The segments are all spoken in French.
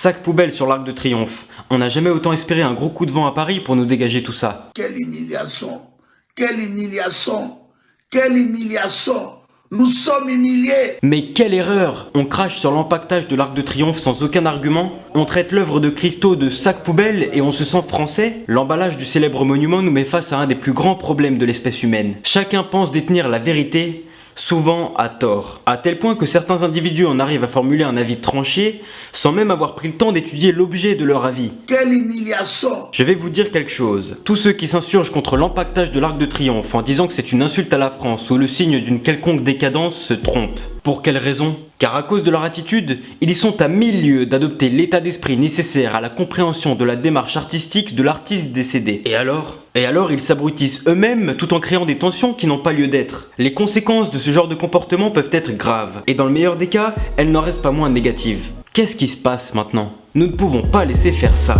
Sac poubelle sur l'Arc de Triomphe. On n'a jamais autant espéré un gros coup de vent à Paris pour nous dégager tout ça. Quelle humiliation! Quelle humiliation! Quelle humiliation! Nous sommes humiliés! Mais quelle erreur! On crache sur l'empaquetage de l'Arc de Triomphe sans aucun argument. On traite l'œuvre de Christo de sac poubelle et on se sent français. L'emballage du célèbre monument nous met face à un des plus grands problèmes de l'espèce humaine. Chacun pense détenir la vérité, souvent à tort. À tel point que certains individus en arrivent à formuler un avis tranché sans même avoir pris le temps d'étudier l'objet de leur avis. Quelle humiliation! Je vais vous dire quelque chose. Tous ceux qui s'insurgent contre l'empaquetage de l'Arc de Triomphe en disant que c'est une insulte à la France ou le signe d'une quelconque décadence se trompent. Pour quelle raison? Car à cause de leur attitude, ils sont à 1000 lieues d'adopter l'état d'esprit nécessaire à la compréhension de la démarche artistique de l'artiste décédé. Et alors, ils s'abrutissent eux-mêmes tout en créant des tensions qui n'ont pas lieu d'être. Les conséquences de ce genre de comportement peuvent être graves, et dans le meilleur des cas, elles n'en restent pas moins négatives. Qu'est-ce qui se passe maintenant? Nous ne pouvons pas laisser faire ça.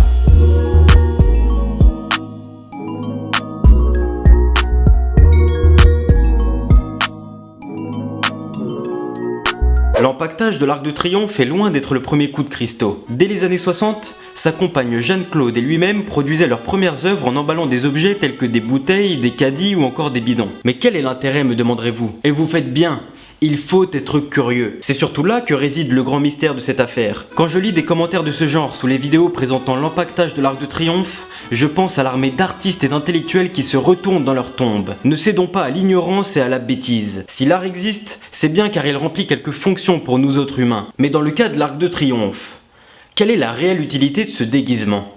L'empaquetage de l'Arc de Triomphe est loin d'être le premier coup de Christo. Dès les années 60, sa compagne Jeanne-Claude et lui-même produisaient leurs premières œuvres en emballant des objets tels que des bouteilles, des caddies ou encore des bidons. Mais quel est l'intérêt, me demanderez-vous? Et vous faites bien, il faut être curieux. C'est surtout là que réside le grand mystère de cette affaire. Quand je lis des commentaires de ce genre sous les vidéos présentant l'empaquetage de l'Arc de Triomphe, je pense à l'armée d'artistes et d'intellectuels qui se retournent dans leur tombe. Ne cédons pas à l'ignorance et à la bêtise. Si l'art existe, c'est bien car il remplit quelques fonctions pour nous autres humains. Mais dans le cas de l'Arc de Triomphe, quelle est la réelle utilité de ce déguisement ?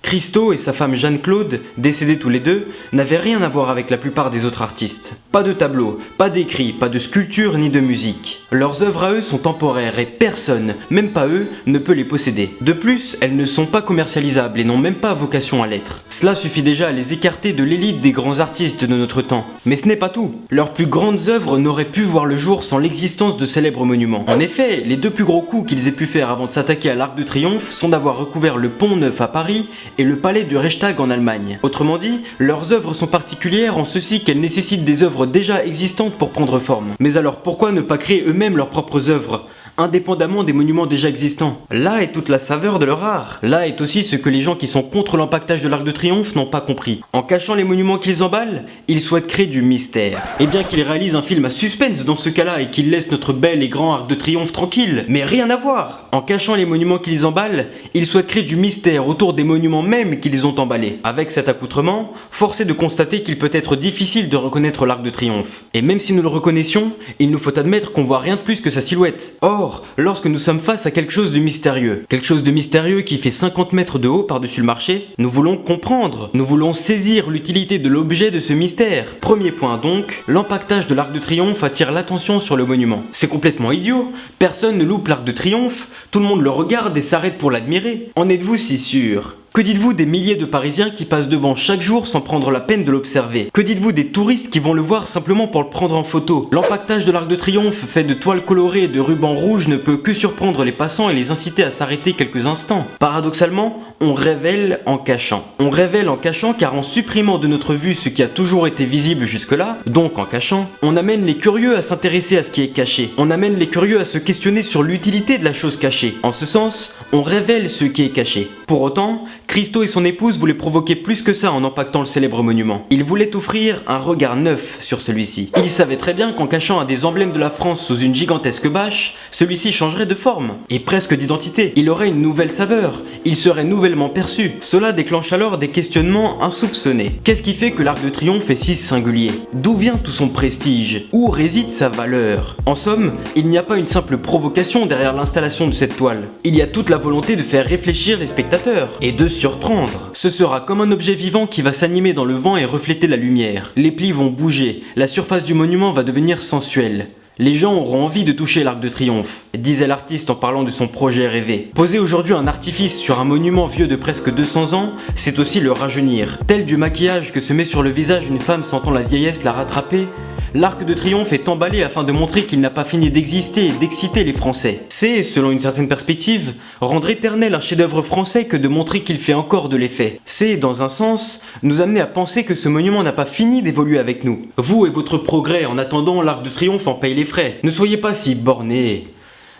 Christo et sa femme Jeanne-Claude, décédés tous les deux, n'avaient rien à voir avec la plupart des autres artistes. Pas de tableau, pas d'écrit, pas de sculpture ni de musique. Leurs œuvres à eux sont temporaires et personne, même pas eux, ne peut les posséder. De plus, elles ne sont pas commercialisables et n'ont même pas vocation à l'être. Cela suffit déjà à les écarter de l'élite des grands artistes de notre temps. Mais ce n'est pas tout. Leurs plus grandes œuvres n'auraient pu voir le jour sans l'existence de célèbres monuments. En effet, les deux plus gros coups qu'ils aient pu faire avant de s'attaquer à l'Arc de Triomphe sont d'avoir recouvert le Pont Neuf à Paris et le palais du Reichstag en Allemagne. Autrement dit, leurs œuvres sont particulières en ceci qu'elles nécessitent des œuvres déjà existantes pour prendre forme. Mais alors pourquoi ne pas créer eux-mêmes leurs propres œuvres, indépendamment des monuments déjà existants? Là est toute la saveur de leur art. Là est aussi ce que les gens qui sont contre l'empaquetage de l'Arc de Triomphe n'ont pas compris. En cachant les monuments qu'ils emballent, ils souhaitent créer du mystère. Et bien qu'ils réalisent un film à suspense dans ce cas-là et qu'ils laissent notre bel et grand Arc de Triomphe tranquille, mais rien à voir. En cachant les monuments qu'ils emballent, ils souhaitent créer du mystère autour des monuments même qu'ils ont emballés. Avec cet accoutrement, force est de constater qu'il peut être difficile de reconnaître l'Arc de Triomphe. Et même si nous le reconnaissions, il nous faut admettre qu'on voit rien de plus que sa silhouette. Or, lorsque nous sommes face à quelque chose de mystérieux qui fait 50 mètres de haut par-dessus le marché, nous voulons comprendre, nous voulons saisir l'utilité de l'objet de ce mystère. Premier point donc, l'empaquetage de l'Arc de Triomphe attire l'attention sur le monument. C'est complètement idiot, personne ne loupe l'Arc de Triomphe, tout le monde le regarde et s'arrête pour l'admirer. En êtes-vous si sûr ? Que dites-vous des milliers de Parisiens qui passent devant chaque jour sans prendre la peine de l'observer? Que dites-vous des touristes qui vont le voir simplement pour le prendre en photo? L'empaquetage de l'Arc de Triomphe fait de toiles colorées et de rubans rouges ne peut que surprendre les passants et les inciter à s'arrêter quelques instants. Paradoxalement, on révèle en cachant. On révèle en cachant car en supprimant de notre vue ce qui a toujours été visible jusque-là, donc en cachant, on amène les curieux à s'intéresser à ce qui est caché. On amène les curieux à se questionner sur l'utilité de la chose cachée. En ce sens, on révèle ce qui est caché. Pour autant, Christo et son épouse voulaient provoquer plus que ça en empaquetant le célèbre monument. Ils voulaient offrir un regard neuf sur celui-ci. Ils savaient très bien qu'en cachant un des emblèmes de la France sous une gigantesque bâche, celui-ci changerait de forme, et presque d'identité. Il aurait une nouvelle saveur, il serait nouvellement perçu. Cela déclenche alors des questionnements insoupçonnés. Qu'est-ce qui fait que l'Arc de Triomphe est si singulier? D'où vient tout son prestige? Où réside sa valeur? En somme, il n'y a pas une simple provocation derrière l'installation de cette toile. Il y a toute la volonté de faire réfléchir les spectateurs, et de surprendre. Ce sera comme un objet vivant qui va s'animer dans le vent et refléter la lumière. Les plis vont bouger, la surface du monument va devenir sensuelle. les gens auront envie de toucher l'Arc de Triomphe, disait l'artiste en parlant de son projet rêvé. Poser aujourd'hui un artifice sur un monument vieux de presque 200 ans, c'est aussi le rajeunir. Tel du maquillage que se met sur le visage une femme sentant la vieillesse la rattraper, l'Arc de Triomphe est emballé afin de montrer qu'il n'a pas fini d'exister et d'exciter les Français. C'est, selon une certaine perspective, rendre éternel un chef-d'œuvre français que de montrer qu'il fait encore de l'effet. C'est, dans un sens, nous amener à penser que ce monument n'a pas fini d'évoluer avec nous. Vous et votre progrès en attendant l'Arc de Triomphe en paye les frais. Ne soyez pas si bornés.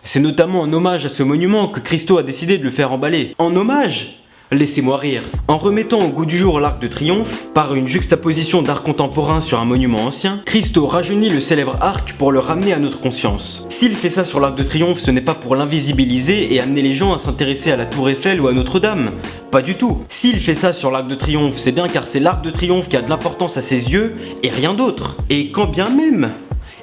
C'est notamment en hommage à ce monument que Christo a décidé de le faire emballer. En hommage ? Laissez-moi rire. En remettant au goût du jour l'Arc de Triomphe, par une juxtaposition d'art contemporain sur un monument ancien, Christo rajeunit le célèbre arc pour le ramener à notre conscience. S'il fait ça sur l'Arc de Triomphe, ce n'est pas pour l'invisibiliser et amener les gens à s'intéresser à la Tour Eiffel ou à Notre-Dame. Pas du tout. S'il fait ça sur l'Arc de Triomphe, c'est bien car c'est l'Arc de Triomphe qui a de l'importance à ses yeux et rien d'autre. Et quand bien même...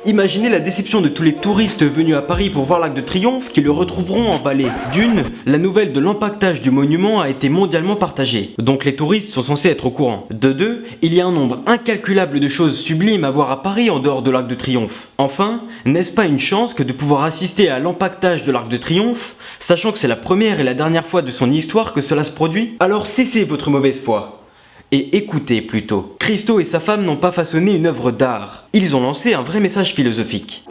Imaginez la déception de tous les touristes venus à Paris pour voir l'Arc de Triomphe qui le retrouveront emballé. D'une, la nouvelle de l'empaquetage du monument a été mondialement partagée, donc les touristes sont censés être au courant. De deux, il y a un nombre incalculable de choses sublimes à voir à Paris en dehors de l'Arc de Triomphe. Enfin, n'est-ce pas une chance que de pouvoir assister à l'empaquetage de l'Arc de Triomphe, sachant que c'est la première et la dernière fois de son histoire que cela se produit? Alors cessez votre mauvaise foi. Et écoutez plutôt. Christo et sa femme n'ont pas façonné une œuvre d'art. Ils ont lancé un vrai message philosophique.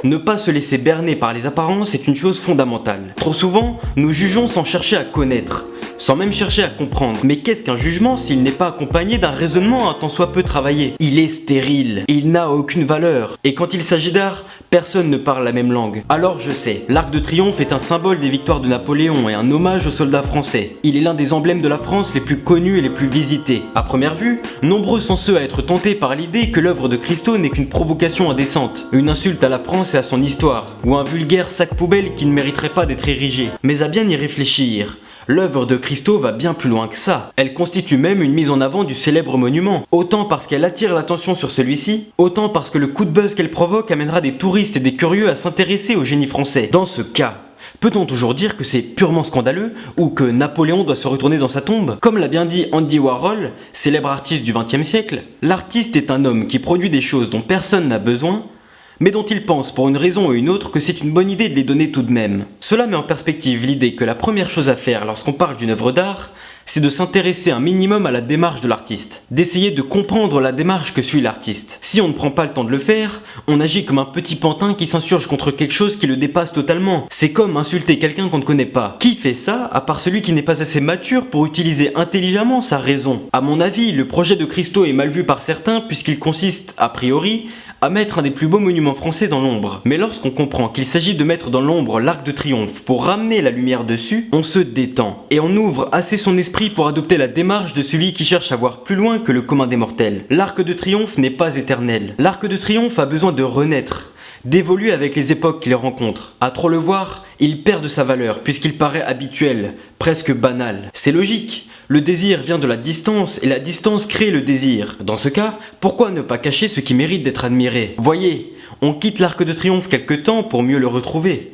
Ne pas se laisser berner par les apparences est une chose fondamentale. Trop souvent, nous jugeons sans chercher à connaître, sans même chercher à comprendre. Mais qu'est-ce qu'un jugement s'il n'est pas accompagné d'un raisonnement un tant soit peu travaillé? Il est stérile, il n'a aucune valeur. Et quand il s'agit d'art, personne ne parle la même langue. Alors je sais, l'Arc de Triomphe est un symbole des victoires de Napoléon et un hommage aux soldats français. Il est l'un des emblèmes de la France les plus connus et les plus visités. À première vue, nombreux sont ceux à être tentés par l'idée que l'œuvre de Christo n'est qu'une provocation indécente, une insulte à la France et à son histoire, ou un vulgaire sac poubelle qui ne mériterait pas d'être érigé. Mais à bien y réfléchir, l'œuvre de Christo va bien plus loin que ça. Elle constitue même une mise en avant du célèbre monument. Autant parce qu'elle attire l'attention sur celui-ci, autant parce que le coup de buzz qu'elle provoque amènera des touristes et des curieux à s'intéresser au génie français. Dans ce cas, peut-on toujours dire que c'est purement scandaleux ou que Napoléon doit se retourner dans sa tombe? Comme l'a bien dit Andy Warhol, célèbre artiste du XXe siècle, l'artiste est un homme qui produit des choses dont personne n'a besoin, mais dont il pense pour une raison ou une autre que c'est une bonne idée de les donner tout de même. Cela met en perspective l'idée que la première chose à faire lorsqu'on parle d'une œuvre d'art, c'est de s'intéresser un minimum à la démarche de l'artiste, d'essayer de comprendre la démarche que suit l'artiste. Si on ne prend pas le temps de le faire, on agit comme un petit pantin qui s'insurge contre quelque chose qui le dépasse totalement. C'est comme insulter quelqu'un qu'on ne connaît pas. Qui fait ça, à part celui qui n'est pas assez mature pour utiliser intelligemment sa raison? À mon avis, le projet de Christo est mal vu par certains puisqu'il consiste, a priori, à mettre un des plus beaux monuments français dans l'ombre. Mais lorsqu'on comprend qu'il s'agit de mettre dans l'ombre l'Arc de Triomphe pour ramener la lumière dessus, on se détend. Et on ouvre assez son esprit pour adopter la démarche de celui qui cherche à voir plus loin que le commun des mortels. L'Arc de Triomphe n'est pas éternel. L'Arc de Triomphe a besoin de renaître, d'évoluer avec les époques qu'il rencontre. À trop le voir, il perd de sa valeur puisqu'il paraît habituel, presque banal. C'est logique. Le désir vient de la distance et la distance crée le désir. Dans ce cas, pourquoi ne pas cacher ce qui mérite d'être admiré? Voyez, on quitte l'Arc de Triomphe quelque temps pour mieux le retrouver.